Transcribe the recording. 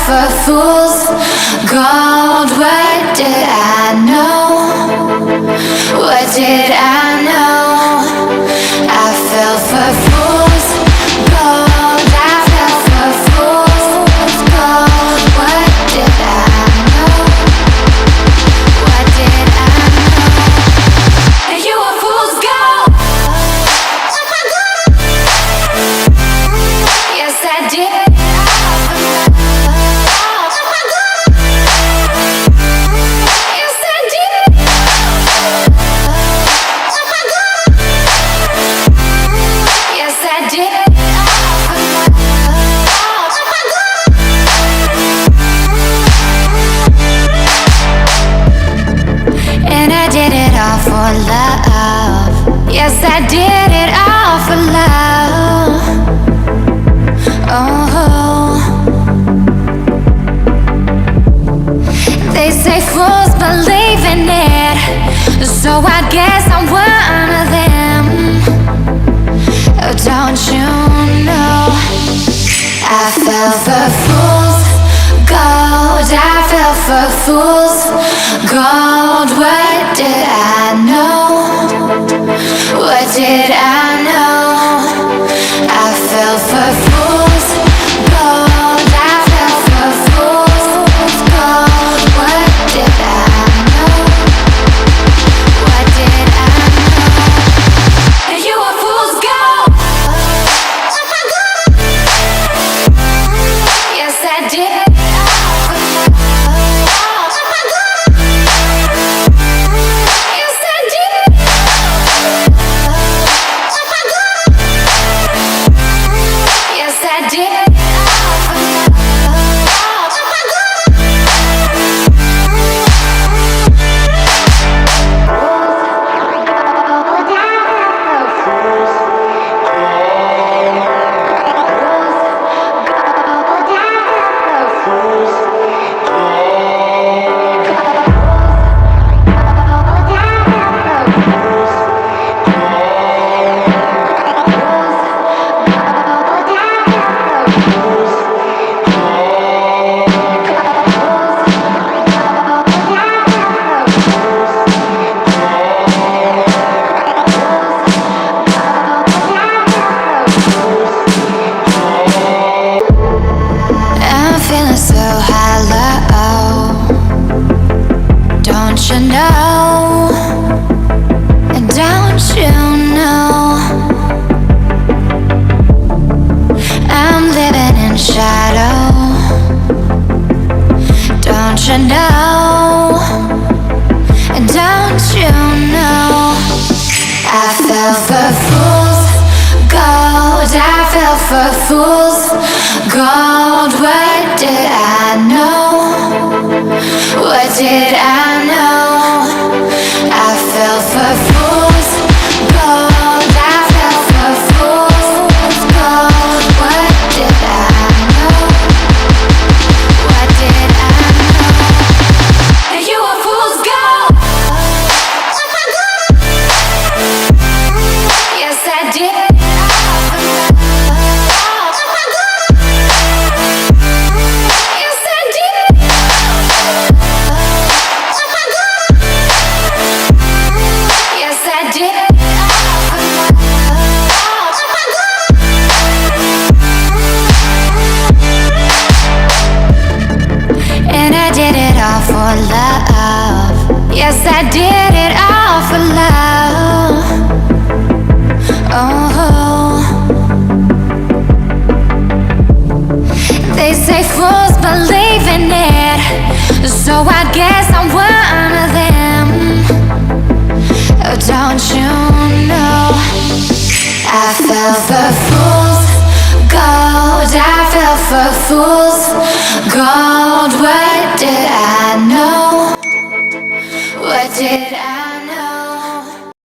for fool's gold. What did I know? What did I know? I fell for fool's gold. I fell for fool's gold. What did I know? What did I know? You were fool's gold. Yes, I did. For love, yes, I did it all for love. Oh, they say fools believe in it, so I guess I'm one of them. Oh, don't you know? I fell for fool's gold. I fell for fool's gold. What did I know? What did I know? I fell for fool's gold. I fell for fool's gold. What did I know? What did I know? You were fool's gold. Yes, I did. For fool's gold. What did I know? What did I know? I fell for fool's gold. I fell for fool's gold. What did I know? What did I know? You were fool's gold. Yes, I did. For love, yes, I did it all for love. Oh, they say fools believe in it, so I guess I'm one of them. Oh, don't you know? I fell for fool's gold. I fell for fool's gold. What did I